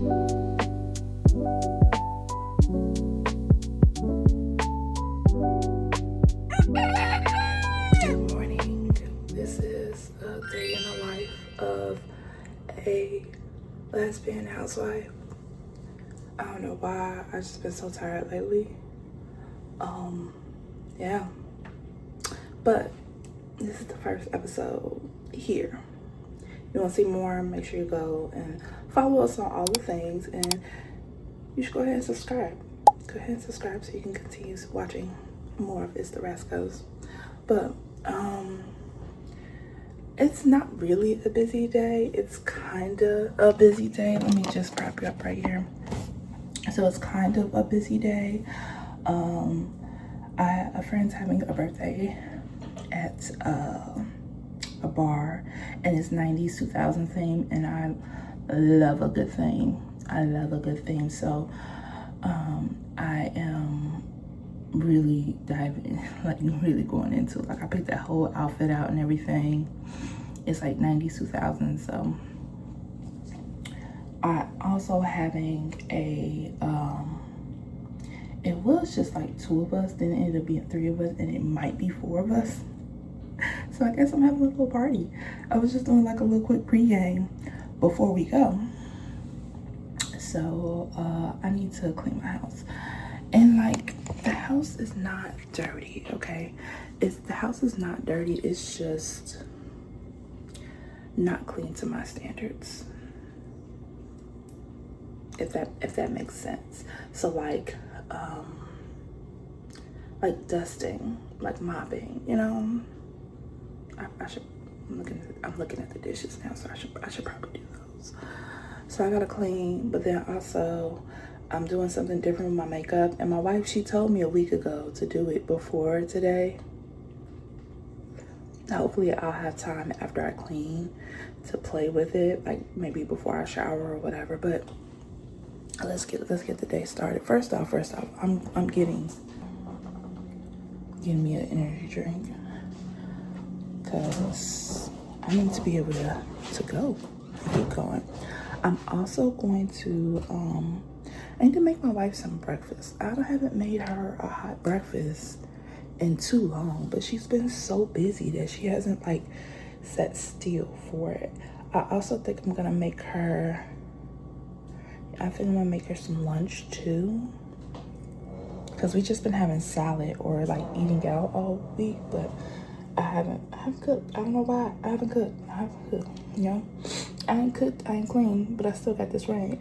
Good morning. This is a day in the life of a lesbian housewife. I don't know why, I just been so tired lately. Yeah. But this is the first episode here. You want to see more, make sure you go and follow us on all the things, and you should go ahead and subscribe. Go ahead and subscribe so you can continue watching more of It's the Rascals. But it's not really a busy day. It's kind of a busy day. Let me just prop you up right here. So it's kind of a busy day. A friend's having a birthday at a bar, and it's 90s 2000 theme, and I love a good theme. So I am really diving, like really going into it. Like I picked that whole outfit out and everything. It's like 90s 2000. So I also having a it was just like 2 of us, then it ended up being 3 of us, and it might be 4 of us. So I guess I'm having a little party. I was just doing like a little quick pregame before we go. So I need to clean my house. And like, the house is not dirty, okay? The house is not dirty, it's just not clean to my standards. If that makes sense. So like dusting, like mopping, you know. I should. I'm looking at the dishes now, so I should probably do those. So I gotta clean, but then also I'm doing something different with my makeup. And my wife, she told me a week ago to do it before today. Hopefully I'll have time after I clean to play with it, like maybe before I shower or whatever. But let's get the day started. First off, I'm getting me an energy drink because I need to be able to go and keep going. I'm also going to I need to make my wife some breakfast. I haven't made her a hot breakfast in too long, but she's been so busy that she hasn't like sat still for it. I also think I'm gonna make her some lunch too, because we just been having salad or like eating out all week. But I haven't cooked. I don't know why I haven't cooked. You know, I ain't cooked, I ain't clean, but I still got this ring.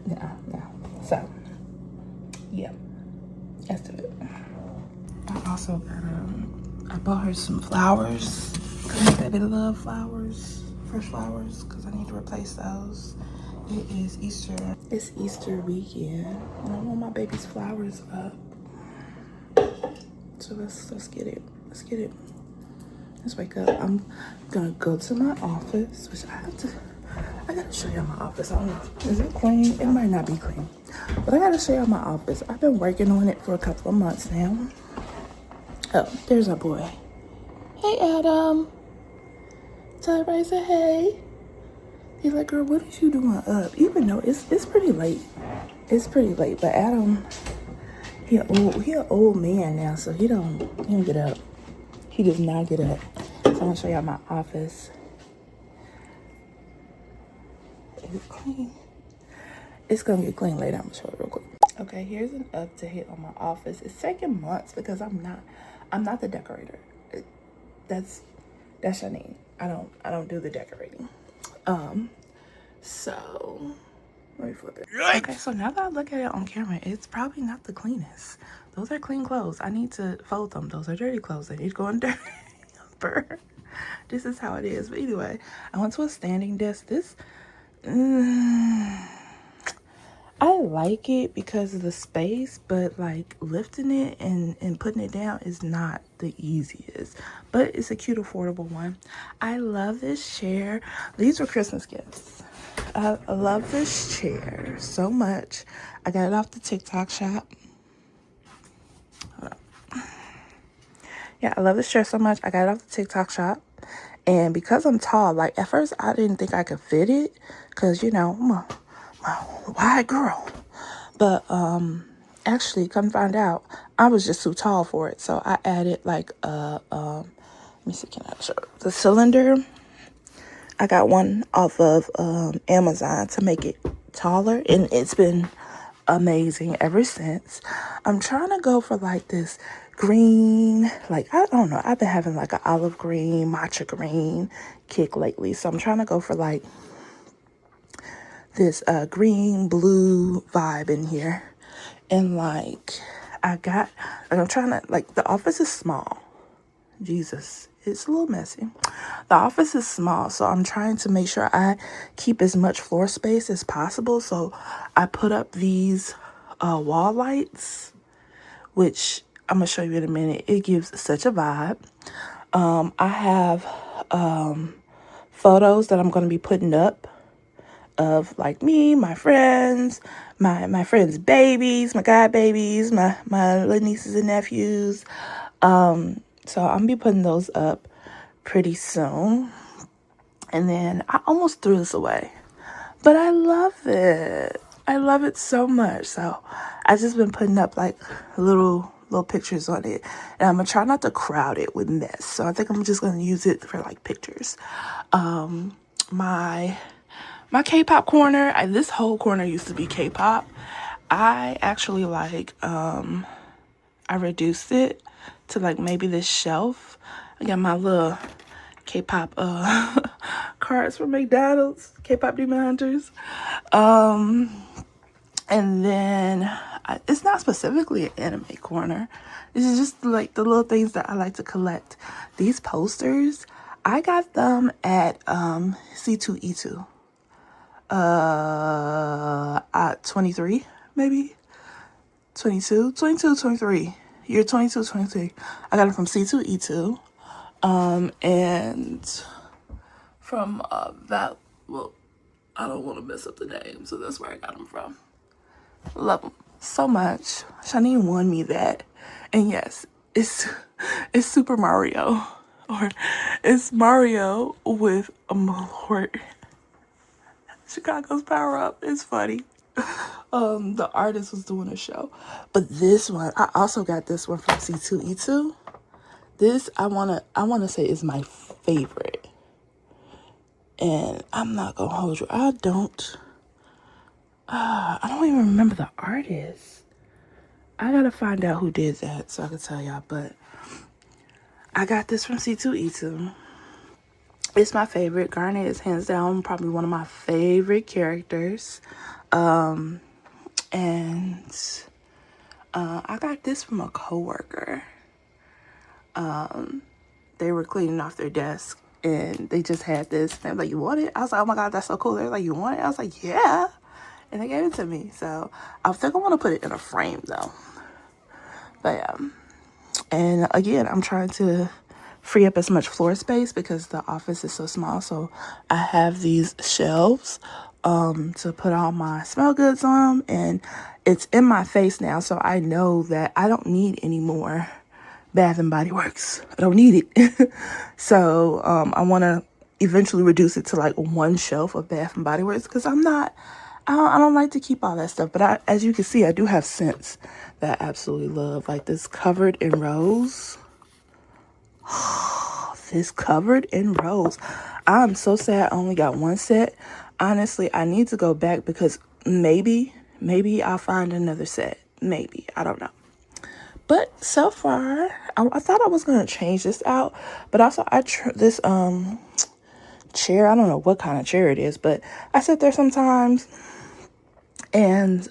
No. So yeah, that's it. I also got I bought her some flowers. Cause my baby love flowers, fresh flowers, because I need to replace those. It is Easter. It's Easter weekend, and I want my baby's flowers up. So let's get it. Let's wake up. I'm gonna go to my office, which I gotta show y'all my office. I don't know. Is it clean? It might not be clean, but I gotta show y'all my office. I've been working on it for a couple of months now. Oh, there's our boy. Hey, Adam. Tell everybody, say hey. He's like, girl, what is you doing up? Even though it's pretty late. It's pretty late, but Adam, he an old man now, so he don't get up. He does not get up. So I'm gonna show y'all my office. Is it clean? It's gonna get clean later. I'm gonna show it real quick. Okay, here's an update on my office. It's taking months because I'm not the decorator. That's Janine. I don't do the decorating. So let me flip it. Okay, so now that I look at it on camera, it's probably not the cleanest. Those are clean clothes. I need to fold them. Those are dirty clothes. They need to go in dirty. This is how it is. But anyway, I went to a standing desk. This I like it because of the space, but like lifting it and putting it down is not the easiest. But it's a cute, affordable one. I love this chair. These were Christmas gifts. I love this chair so much. I got it off the TikTok shop. Hold on. Yeah, I love this chair so much. I got it off the TikTok shop. And because I'm tall, like at first I didn't think I could fit it because, I'm a wide girl. But actually, come find out, I was just too tall for it. So I added like let me see, can I show the cylinder? I got one off of Amazon to make it taller, and it's been amazing ever since. I'm trying to go for like this green, like I don't know, I've been having like an olive green, matcha green kick lately. So I'm trying to go for like this green blue vibe in here. And like I'm trying to, like, the office is small. Jesus, it's a little messy. The office is small, so I'm trying to make sure I keep as much floor space as possible. So I put up these wall lights, which I'm gonna show you in a minute. It gives such a vibe. I have photos that I'm gonna be putting up of like me, my friends, my friends' babies, my god babies, my little nieces and nephews. So I'm gonna be putting those up pretty soon. And then I almost threw this away, but I love it. I love it so much. So I just been putting up like little pictures on it, and I'm gonna try not to crowd it with mess. So I think I'm just gonna use it for like pictures. My K-pop corner. This whole corner used to be K-pop. I actually like I reduced it to like maybe this shelf. I got my little K-pop cards from McDonald's, K-pop Demon Hunters. And then it's not specifically an anime corner. This is just like the little things that I like to collect. These posters, I got them at C2E2. At 23, maybe 22, 22, 23. Year 22, 23. I got them from C2E2. And from that, well, I don't want to mess up the name, so that's where I got them from. Love them so much. Shanice won me that. And yes, it's Super Mario. Or it's Mario with a Malort. Chicago's Power Up. It's funny. The artist was doing a show. But this one, I also got this one from C2E2. This I wanna say is my favorite. And I'm not gonna hold you. I don't even remember the artist. I gotta find out who did that so I can tell y'all. But I got this from C2E2. It's my favorite. Garnet is hands down probably one of my favorite characters. And I got this from a coworker. They were cleaning off their desk and they just had this. And they were like, "You want it?" I was like, "Oh my God, that's so cool." They're like, "You want it?" I was like, "Yeah." And they gave it to me. So I think I want to put it in a frame though. But yeah. And again, I'm trying to free up as much floor space because the office is so small. So I have these shelves to put all my smell goods on them, and it's in my face now, so I know that I don't need any more Bath and Body Works. I don't need it. So I want to eventually reduce it to like one shelf of Bath and Body Works because I don't like to keep all that stuff. But as you can see, I do have scents that I absolutely love, like this Covered in Rose. This Covered in Rose. I'm so sad I only got one set. Honestly, I need to go back because maybe I'll find another set. Maybe. I don't know. But so far, I thought I was going to change this out. But also, this chair, I don't know what kind of chair it is, but I sit there sometimes. And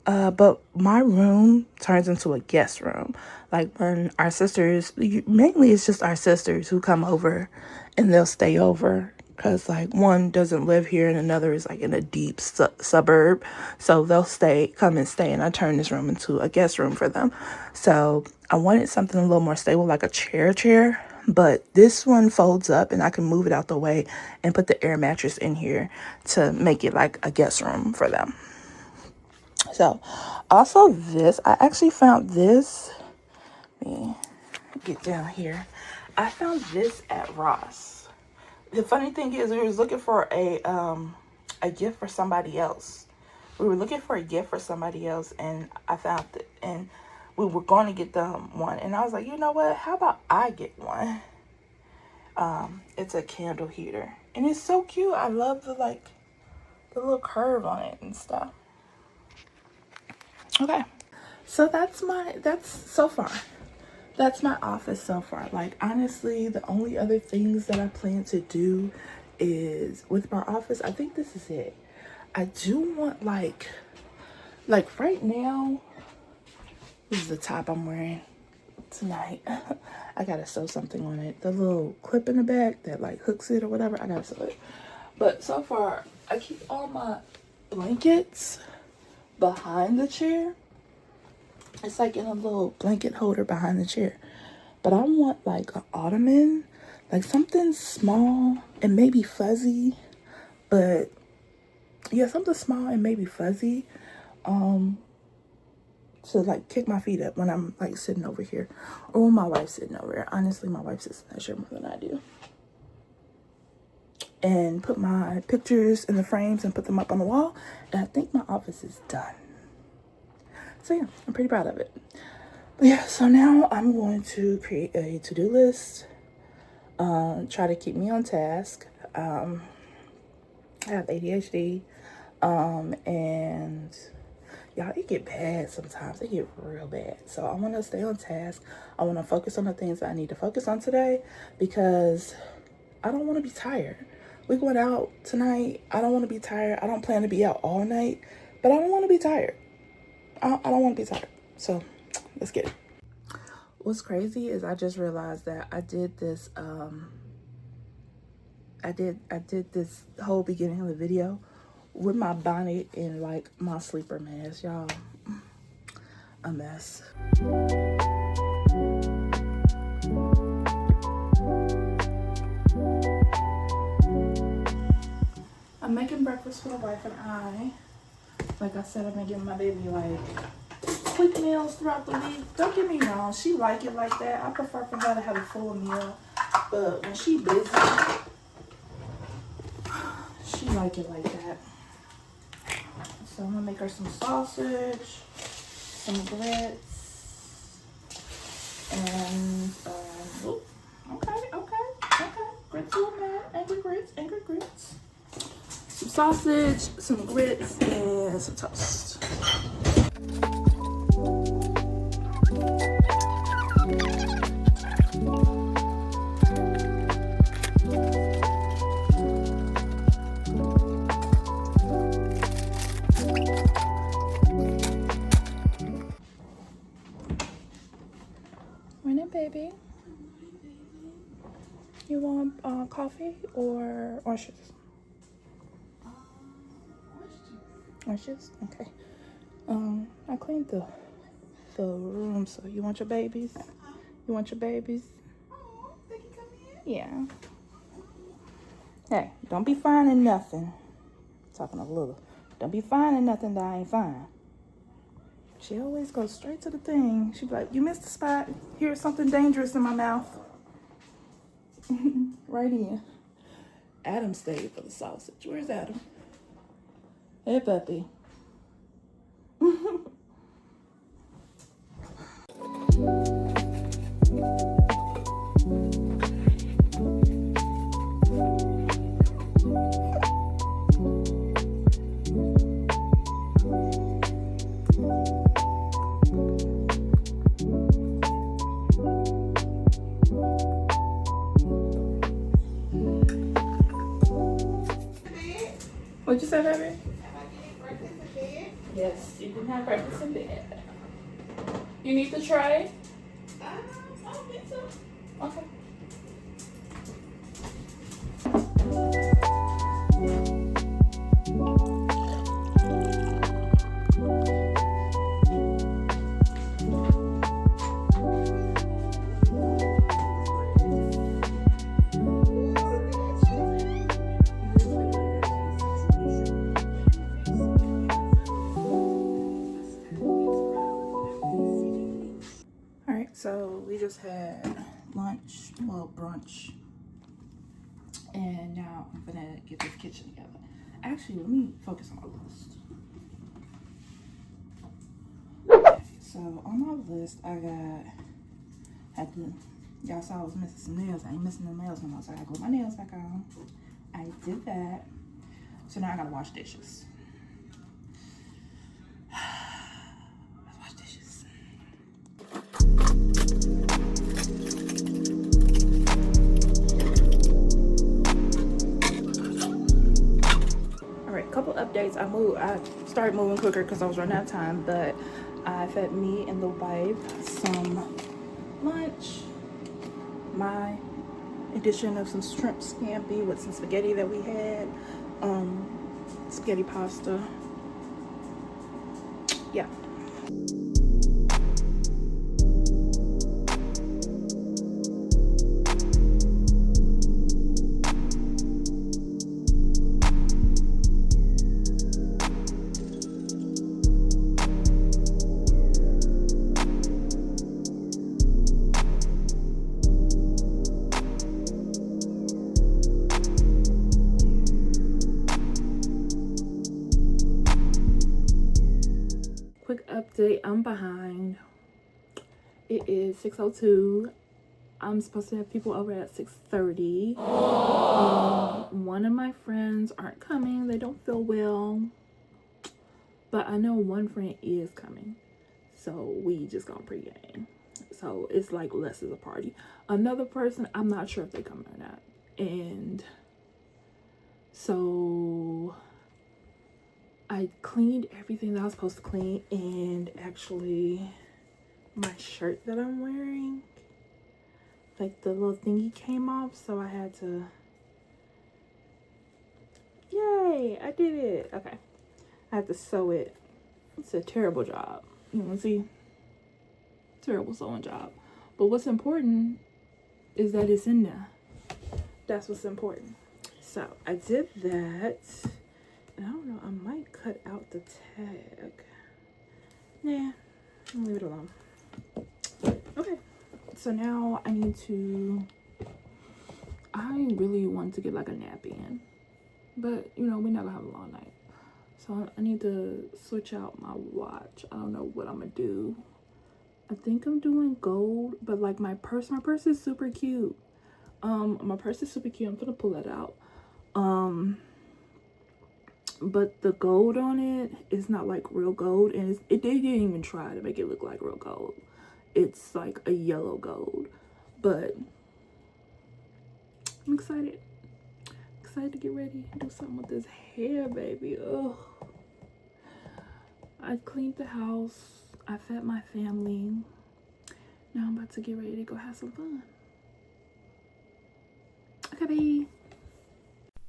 but my room turns into a guest room. Like when our sisters, mainly it's just our sisters who come over and they'll stay over. Because like one doesn't live here and another is like in a deep suburb. So they'll come and stay. And I turn this room into a guest room for them. So I wanted something a little more stable, like a chair. But this one folds up and I can move it out the way and put the air mattress in here to make it like a guest room for them. So also this, I actually found this. get down here. I found this at Ross. The funny thing is, we was looking for a gift for somebody else. We were looking for a gift for somebody else, and I found it, and we were going to get them one. And I was like, you know what? How about I get one? It's a candle heater, and it's so cute. I love the little curve on it and stuff. Okay, so that's so far. That's my office so far. Like, honestly, the only other things that I plan to do is with my office. I think this is it. I do want like right now, this is the top I'm wearing tonight. I gotta sew something on it. The little clip in the back that like hooks it or whatever, I gotta sew it. But so far, I keep all my blankets behind the chair. It's like in a little blanket holder behind the chair. But I want like an ottoman, like something small and maybe fuzzy. But yeah, something small and maybe fuzzy. To like kick my feet up when I'm like sitting over here. Or when my wife's sitting over here. Honestly, my wife sits in that chair more than I do. And put my pictures in the frames and put them up on the wall. And I think my office is done. So yeah, I'm pretty proud of it. But yeah, so now I'm going to create a to-do list. Try to keep me on task. I have ADHD. And y'all, it get bad sometimes. It get real bad. So I want to stay on task. I want to focus on the things that I need to focus on today because I don't want to be tired. We're going out tonight. I don't want to be tired. I don't plan to be out all night, but I don't want to be tired. I don't want to be tired. So let's get it. What's crazy is I just realized that I did this I did this whole beginning of the video with my bonnet and like my sleeper mask, y'all. A mess. I'm making breakfast for the wife and I. Like I said, I've been giving my baby like quick meals throughout the week. Don't get me wrong, she like it like that. I prefer for her to have a full meal, but when she busy, she like it like that. So I'm gonna make her some sausage, some grits, and okay. Grits on that, angry grits. Some sausage, some grits, and some toast. Morning, baby. You want coffee or orange juice? Orange juice? Okay. I cleaned the room, so you want your babies? You want your babies? Oh, they can come in? Yeah. Hey, don't be finding nothing. Talking a little. Don't be finding nothing that I ain't find. She always goes straight to the thing. She be like, you missed the spot. Here's something dangerous in my mouth. Right in. Adam stayed for the sausage. Where's Adam? Hey, puppy. What'd you say, baby? Am I getting breakfast in bed? Yes, you can have breakfast in bed. You need the tray? I don't think so. Okay. just had lunch, well, brunch, and now I'm gonna get this kitchen together. Actually, let me focus on my list. Okay, so on my list, y'all saw I was missing some nails. I ain't missing no nails no more, so I gotta glue my nails back on. I did that. So now I gotta wash dishes. Let's wash dishes. All right, couple updates. I started moving quicker because I was running out of time, but I fed me and the wife some lunch. My addition of some shrimp scampi with some spaghetti that we had. Spaghetti pasta. Yeah. Quick update, I'm behind. It is 6:02. I'm supposed to have people over at 6:30. One of my friends aren't coming. They don't feel well. But I know one friend is coming. So we just gonna pregame. So it's like less as a party. Another person, I'm not sure if they come or not. And so I cleaned everything that I was supposed to clean, and actually my shirt that I'm wearing, like the little thingy came off, so I had to, yay, I did it. Okay, I had to sew it. It's a terrible job. You want to see? Terrible sewing job. But what's important is that it's in there. That's what's important. So I did that. I don't know, I might cut out the tag. Nah, I'll leave it alone. Okay, so now I really want to get like a nap in. But, you know, we're not gonna have a long night. So I need to switch out my watch. I don't know what I'm gonna do. I think I'm doing gold, but like my purse is super cute. My purse is super cute. I'm gonna pull that out. But the gold on it is not like real gold, and they didn't even try to make it look like real gold. It's like a yellow gold, but I'm excited to get ready and do something with this hair, baby. Oh, I cleaned the house, I fed my family. Now I'm about to get ready to go have some fun. Okay, babe.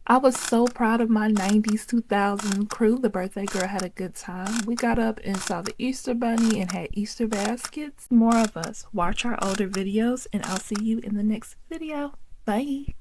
I was so proud of my 90s 2000 crew. The birthday girl had a good time. We got up and saw the Easter bunny and had Easter baskets. More of us. Watch our older videos, and I'll see you in the next video. Bye.